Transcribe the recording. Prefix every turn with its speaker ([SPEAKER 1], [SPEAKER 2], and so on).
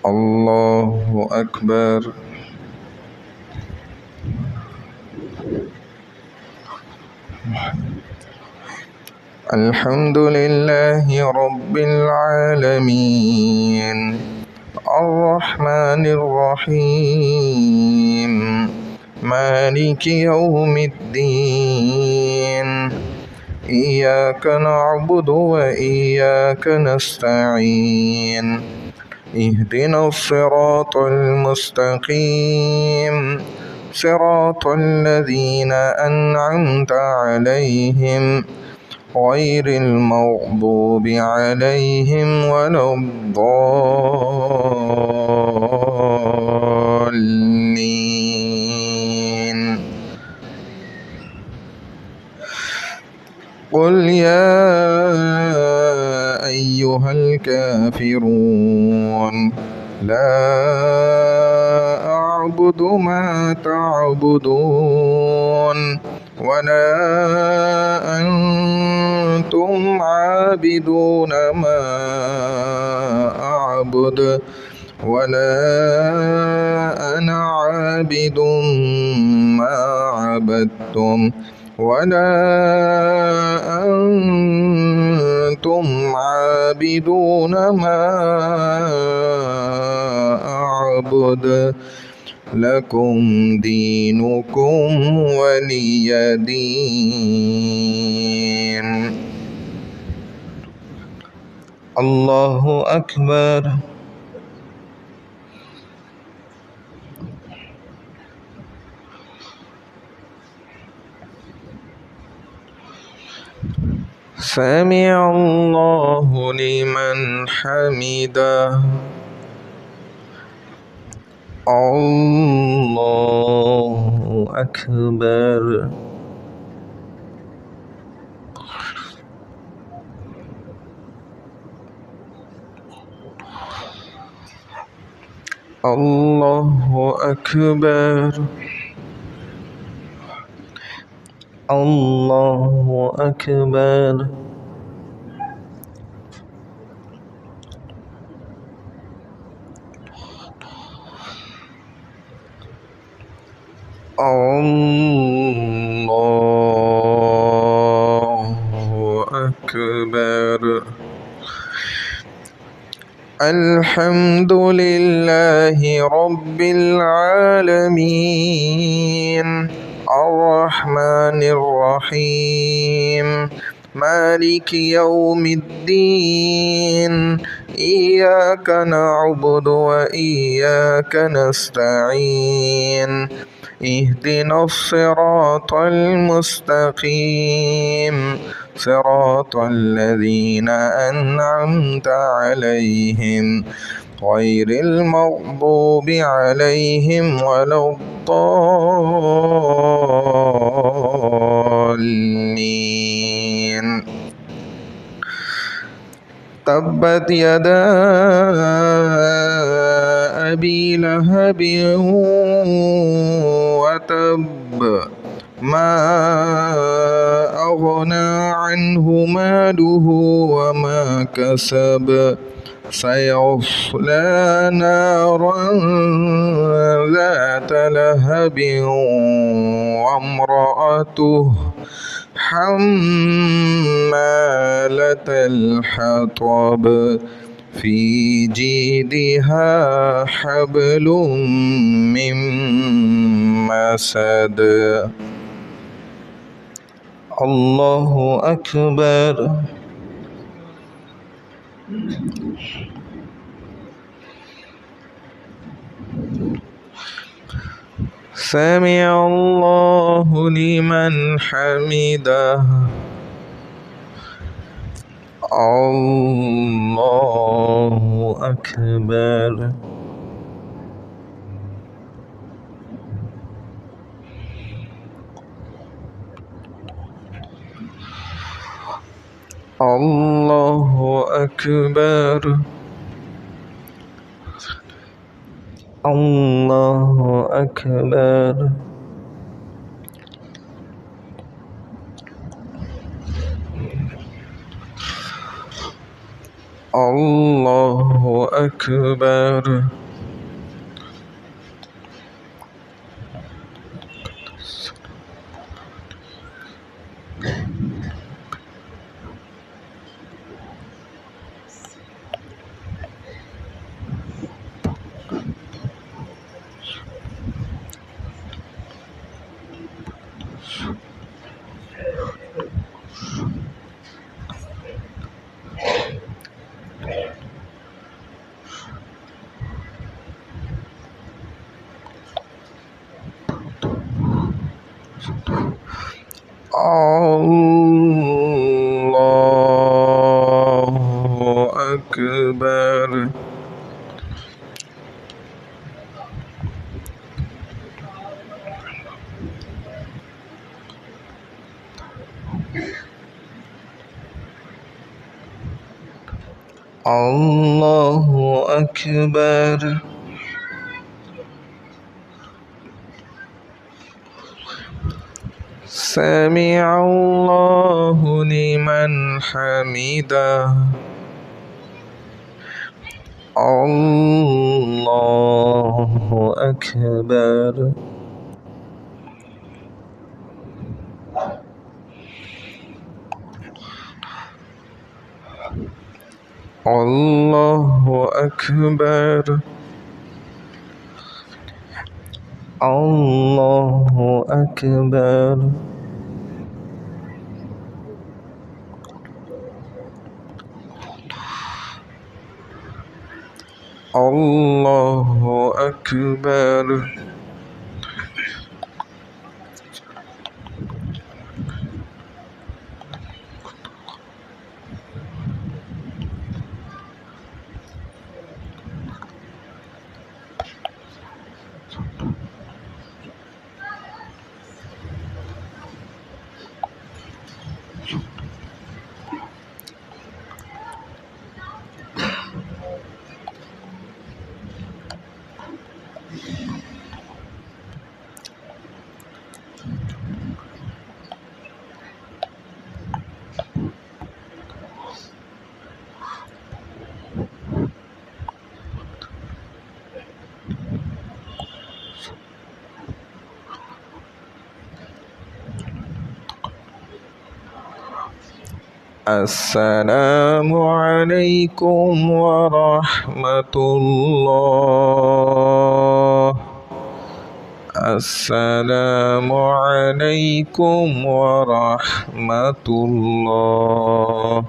[SPEAKER 1] الله أكبر. الحمد لله رب العالمين الرحمن الرحيم مالك يوم الدين إياك نعبد وإياك نستعين اهدنا الصراط المستقيم صراط الذين أنعمت عليهم غير المغضوب عليهم ولا الضالين. قل يا أيها الكافرون لا أعبد ما تعبدون ولا أنتم عابدون ما أعبد ولا أنا عابد ما عبدتم ولا أنتم عابدون ما أعبد لكم دينكم ولي دين. الله أكبر. سمع الله لمن حمده. الله أكبر. الله أكبر. الله أكبر. الله أكبر. الحمد لله رب العالمين الرحمن الرحيم مالك يوم الدين إياك نعبد وإياك نستعين اهدنا الصراط المستقيم صراط الذين أنعمت عليهم غير المغضوب عليهم ولا الضالين. تبت يدا أبي لهب وتب ما أغنى عنه ماله وما كسب سيصلى نارا ذات لهب وامرأته حمالة الحطب في جيدها حبل من مسد. الله أكبر. سمع الله لمن حمده. الله أكبر. الله أكبر. الله أكبر. الله أكبر الله أكبر الله أكبر سمع الله لمن حمده الله أكبر الله أكبر الله أكبر الله أكبر السلام عليكم ورحمة الله السلام عليكم ورحمة الله